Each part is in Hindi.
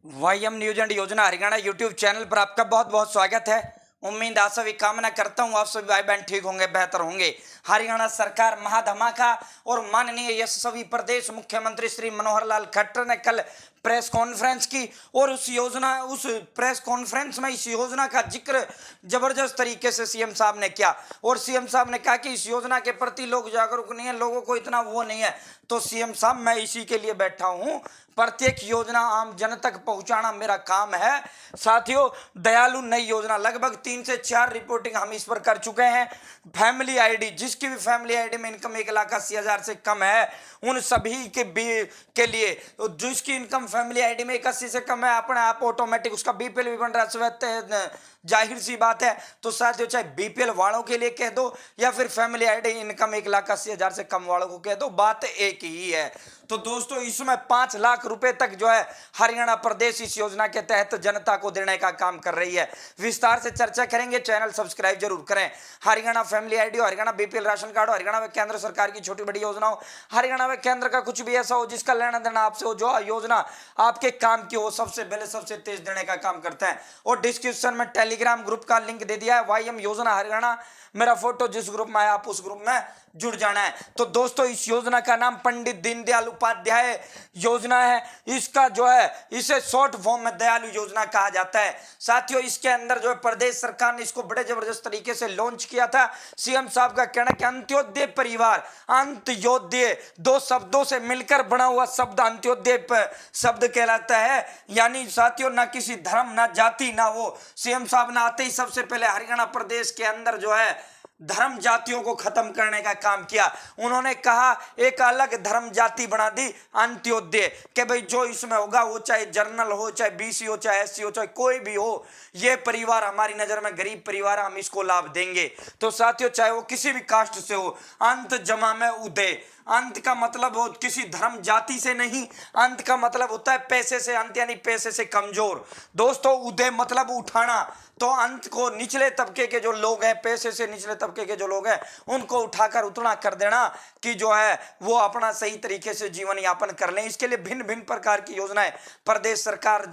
वाईएम न्यूज एंड योजना हरियाणा यूट्यूब चैनल पर आपका बहुत बहुत स्वागत है। उम्मीद आप सभी कामना करता हूं आप सभी भाई बहन ठीक होंगे, बेहतर होंगे। हरियाणा सरकार महाधमाका और माननीय यशस्वी प्रदेश मुख्यमंत्री श्री मनोहर लाल खट्टर ने कल प्रेस कॉन्फ्रेंस की और उस प्रेस कॉन्फ्रेंस में इस योजना का जिक्र जबरदस्त तरीके से सीएम साहब ने किया। और सीएम साहब ने कहा कि इस योजना के प्रति लोग जागरूक नहीं है, लोगों को इतना वो नहीं है। तो सीएम साहब मैं इसी के लिए बैठा हूं, प्रत्येक योजना आम जन तक पहुंचाना मेरा काम है। साथियों, दयालु नई योजना लगभग 3 से 4 रिपोर्टिंग हम इस पर कर चुके हैं। फैमिली आईडी, जिसकी भी फैमिली आईडी में इनकम 1,80,000 से कम है, उन सभी के लिए जिसकी इनकम फैमिली आईडी में 81 से कम है, अपने आप ऑटोमेटिक उसका बीपीएल भी बन रहा है। जाहिर सी बात है। तो साथियों, चाहे बीपीएल वालों के लिए कह दो या फिर फैमिली आईडी इनकम 1,80,000 से कम वालों को कह दो, बात एक ही है। तो दोस्तों, इसमें 5 लाख रुपए तक जो है हरियाणा प्रदेश इस योजना के तहत जनता को देने का काम कर रही है। विस्तार से चर्चा करेंगे, चैनल सब्सक्राइब जरूर करें। हरियाणा फैमिली आईडी हो, हरियाणा बीपीएल राशन कार्ड हो, हरियाणा में केंद्र सरकार की छोटी बड़ी योजना हो, हरियाणा में केंद्र का कुछ भी ऐसा हो जिसका लेना देना आपसे हो, जो योजना आपके काम की हो, सबसे पहले सबसे तेज देने का काम करते हैं। और डिस्क्रिप्शन में टेलीग्राम ग्रुप का लिंक दे दिया है, वाईएम योजना हरियाणा। मेरा फोटो जिस ग्रुप में है आप उस ग्रुप में जुड़ जाना है। तो दोस्तों, इस योजना का नाम पंडित दीनदयाल उपाध्याय योजना है। इसका जो है इसे शॉर्ट फॉर्म में दयालु योजना कहा जाता है। साथियों, इसके अंदर जो है प्रदेश सरकार ने इसको बड़े जबरदस्त तरीके से लॉन्च किया था। सीएम साहब का कहना है कि अंत्योदय परिवार, अंत्योदय 2 शब्दों से मिलकर बना हुआ शब्द अंत्योदय शब्द कहलाता है। यानी साथियों, ना किसी धर्म, ना जाति, ना वो। सीएम साहब ने आते ही सबसे पहले हरियाणा प्रदेश के अंदर जो है धर्म जातियों को खत्म करने का काम किया। उन्होंने कहा एक अलग धर्म जाति बना दी, अंत्योदय, कि भाई जो इसमें होगा वो चाहे जर्नल हो, चाहे बीसी हो, चाहे एससी हो, चाहे कोई भी हो, ये परिवार हमारी नजर में गरीब परिवार, हम इसको लाभ देंगे। तो साथियों, चाहे वो किसी भी कास्ट से हो, अंत जमा में उदय, अंत का मतलब हो किसी धर्म जाति से नहीं, अंत का मतलब होता है पैसे से अंत, यानी पैसे से कमजोर। दोस्तों, उदय मतलब उठाना। तो अंत को निचले तबके के जो लोग हैं, पैसे से निचले तबके के जो लोग हैं, उनको उठाकर उतना कर देना कि जो है वो अपना सही तरीके से जीवन यापन कर लें। इसके लिए भिन्न भिन्न प्रकार की योजनाएं प्रदेश सरकार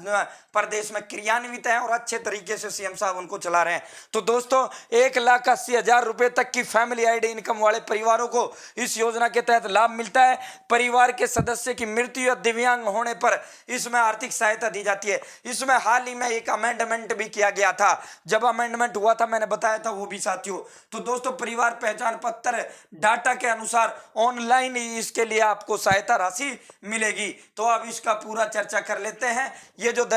प्रदेश में क्रियान्वित है और अच्छे तरीके से सीएम साहब उनको चला रहे हैं। तो दोस्तों, 1,80,000 रुपए तक की फैमिली आईडी इनकम वाले परिवारों को इस योजना के तहत लाभ मिलता है। परिवार के सदस्य की मृत्यु या दिव्यांग होने पर इसमें आर्थिक सहायता दी जाती है। इसमें हाल ही में एक अमेंडमेंट भी किया गया था। जब अमेंडमेंट हुआ था, मैंने बताया था वो भी साथियों। तो दोस्तों, परिवार पहचान पत्र डाटा के अनुसार ऑनलाइन इसके लिए आपको सहायता राशि मिलेगी। तो अब इसका पूरा चर्चा कर लेते हैं। ये जो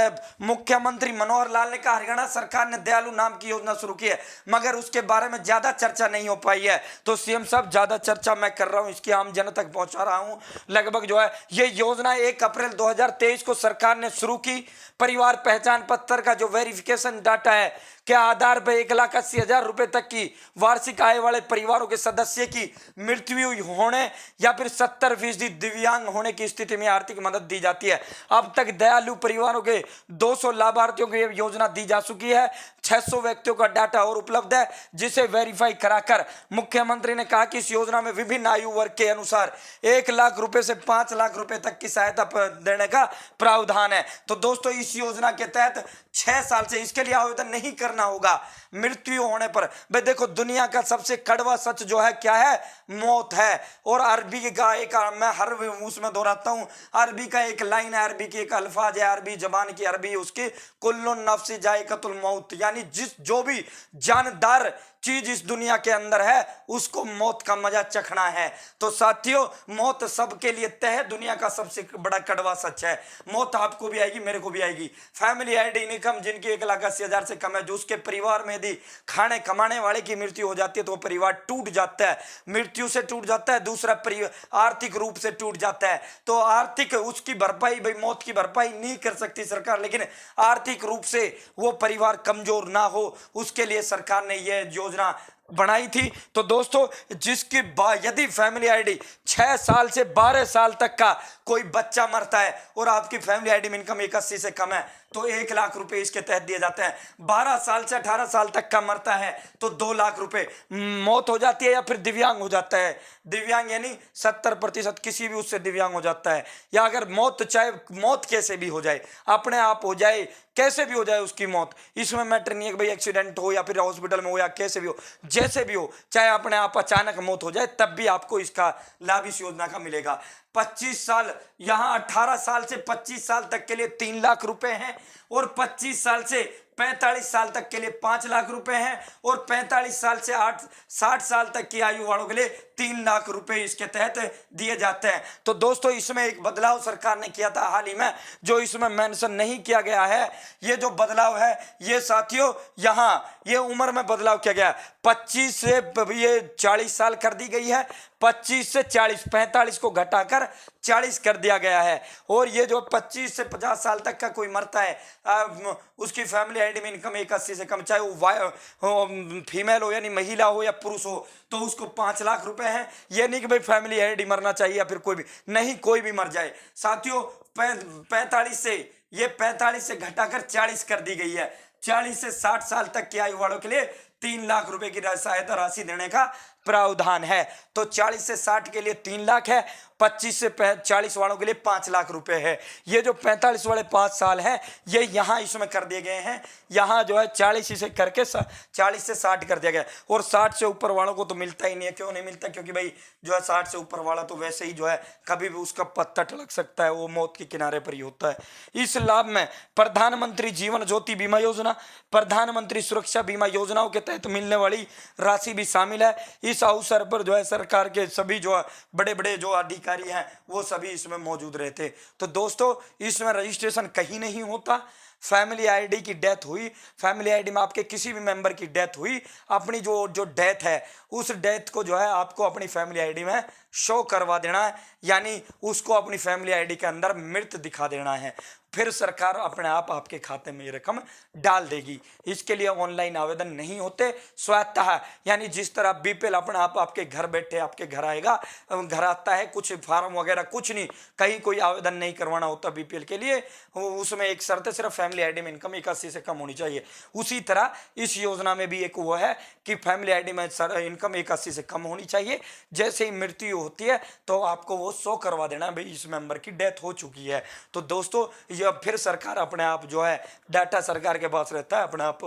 मुख्यमंत्री मनोहर लाल ने कहा, हरियाणा सरकार ने दयालु नाम की योजना शुरू की है, मगर उसके बारे में ज्यादा चर्चा नहीं हो पाई है। तो सीएम साहब, ज्यादा चर्चा मैं कर रहा हूं, इसकी आम जन तक पहुंचा रहा हूं। लगभग जो है ये योजना 1 अप्रैल 2023 को सरकार ने शुरू की। परिवार पहचान पत्र का जो वेरिफिकेशन डाटा है, क्या आधार पर 1,80,000 रुपए तक की वार्षिक आय वाले परिवारों के सदस्य की मृत्यु होने या फिर 70% दिव्यांग होने की स्थिति में आर्थिक मदद दी जाती है। अब तक दयालु परिवारों के 200 लाभार्थियों को यह योजना दी जा चुकी है। 600 व्यक्तियों का डाटा और उपलब्ध है, जिसे वेरीफाई कराकर मुख्यमंत्री ने कहा कि इस योजना में विभिन्न आयु वर्ग के अनुसार 1 लाख रुपए से 5 लाख रुपए तक की सहायता देने का प्रावधान है। तो दोस्तों, इस योजना के तहत 6 साल से इसके लिए आवेदन नहीं करना होगा मृत्यु होने पर। भाई देखो, दुनिया का सबसे कड़वा सच जो है क्या है? मौत है। और अरबी का एक, मैं हर उसमें दोहराता हूं, अरबी का एक लाइन है, अरबी की एक अल्फाज है, अरबी जबान की अरबी उसकी, कुल्लुन नफ्सी जायकातुल मौत, यानी जो भी जानदार चीज इस दुनिया के अंदर है उसको मौत का मजा चखना है। तो साथियों, मौत सबके लिए तय है, दुनिया का सबसे बड़ा कड़वा सच है। मौत आपको भी आएगी, मेरे को भी आएगी। फैमिली आईडी इनकम जिनकी 1,80,000 से कम है, जो उसके परिवार में यदि खाने कमाने वाले की मृत्यु हो जाती है तो वो परिवार टूट जाता है। मृत्यु से टूट जाता है, दूसरा आर्थिक रूप से टूट जाता है। तो आर्थिक उसकी भरपाई, भाई मौत की भरपाई नहीं कर सकती सरकार, लेकिन आर्थिक रूप से वो परिवार कमजोर ना हो उसके लिए सरकार ने यह योजना बनाई थी। तो दोस्तों जिसकी यदि फैमिली आईडी 6 साल से 12 साल तक का कोई बच्चा मरता है और आपकी फैमिली आईडी में इनकम 81 से कम है तो 1 लाख रुपए इसके तहत दिए जाते हैं। 12 साल से 18 साल तक का मरता है तो 2 लाख रुपए। मौत हो जाती है या फिर दिव्यांग हो जाता है, दिव्यांग यानी 70% किसी भी उससे दिव्यांग हो जाता है, या अगर मौत, चाहे मौत कैसे भी हो जाए, अपने आप हो जाए, कैसे भी हो जाए उसकी मौत, इसमें मैटर नहीं है कि भाई एक्सीडेंट हो या फिर हॉस्पिटल में हो या कैसे भी हो, जैसे भी हो, चाहे अपने आप अचानक मौत हो जाए तब भी आपको इसका लाभ इस योजना का मिलेगा। 25 साल, यहां 18 साल से 25 साल तक के लिए 3 लाख रुपए हैं और 25 साल से 45 साल तक के लिए 5 लाख रुपए हैं और 45 साल से 60 साल तक की आयु वालों के लिए 3 लाख रुपए इसके तहत दिए जाते हैं। तो दोस्तों इसमें एक बदलाव सरकार ने किया था हाल ही में, जो इसमें मेंशन नहीं किया गया है। ये जो बदलाव है ये साथियों, यहां ये उम्र में बदलाव किया गया, 25 से ये 40 साल कर दी गई है, 25 से 40, 45 को घटाकर 40 कर दिया गया है। और ये जो 25 से 50 साल तक का कोई मरता है, उसकी फैमिली आईडी में इनकम 81 से कम, चाहे वो फीमेल हो यानी महिला हो या पुरुष हो, तो उसको 5 लाख रुपए है। ये नहीं कि भाई फैमिली आईडी मरना चाहिए या फिर कोई भी नहीं, कोई भी मर जाए। साथियों 45 से, ये 45 से घटाकर 40 कर दी गई है। 40 से 60 साल तक की आयु वालों के लिए 3 लाख रुपए की सहायता राशि देने का प्रावधान है। तो 40 से 60 के लिए 3 लाख है, 25 से 40 वालों के लिए 5 लाख रुपए है। ये जो 45 वाले 5 साल है ये यहाँ इसमें कर दिए गए हैं, यहाँ जो है 40 से करके 40 से 60 कर दिया गया। और 60 से ऊपर वालों को तो मिलता ही नहीं है। क्यों नहीं मिलता? क्योंकि भाई जो है 60 से ऊपर वाला तो वैसे ही जो है कभी भी उसका पत्ता टलक सकता है, वो मौत के किनारे पर ही होता है। इस लाभ में प्रधानमंत्री जीवन ज्योति बीमा योजना, प्रधानमंत्री सुरक्षा बीमा योजनाओं के तहत मिलने वाली राशि भी शामिल है। इस अवसर पर जो है सरकार के सभी जो बड़े बड़े जो अधिकारी हैं वो सभी इसमें मौजूद रहते। तो दोस्तों इसमें रजिस्ट्रेशन कहीं नहीं होता। फैमिली आईडी की डेथ हुई, फैमिली आईडी में आपके किसी भी मेंबर की डेथ हुई, अपनी जो डेथ है उस डेथ को जो है आपको अपनी फैमिली आईडी में शो करवा देना है, यानी उसको अपनी फैमिली आईडी के अंदर मृत दिखा देना है। फिर सरकार अपने आप आपके खाते में ये रकम डाल देगी। इसके लिए ऑनलाइन आवेदन नहीं होते, स्वतः यानी जिस तरह बीपीएल अपने आप आपके घर बैठे आपके घर आएगा, घर आता है, कुछ फार्म वगैरह कुछ नहीं, कहीं कोई आवेदन नहीं करवाना होता बीपीएल के लिए। उसमें एक शर्त है, सिर्फ फैमिली आईडी में इनकम 81 से कम होनी चाहिए। उसी तरह इस योजना में भी एक वो है कि फैमिली आईडी में इनकम 81 से कम होनी चाहिए। जैसे ही मृत्यु होती है तो आपको वो शो करवा देना भाई इस मेंबर की डेथ हो चुकी है। तो दोस्तों फिर सरकार अपने आप जो है डाटा सरकार के पास रहता है, अपने आप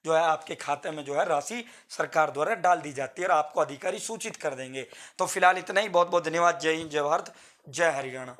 जो है आपके खाते में जो है राशि सरकार द्वारा डाल दी जाती है और आपको अधिकारी सूचित कर देंगे। तो फिलहाल इतना ही। बहुत बहुत धन्यवाद। जय हिंद, जय भारत, जय हरियाणा।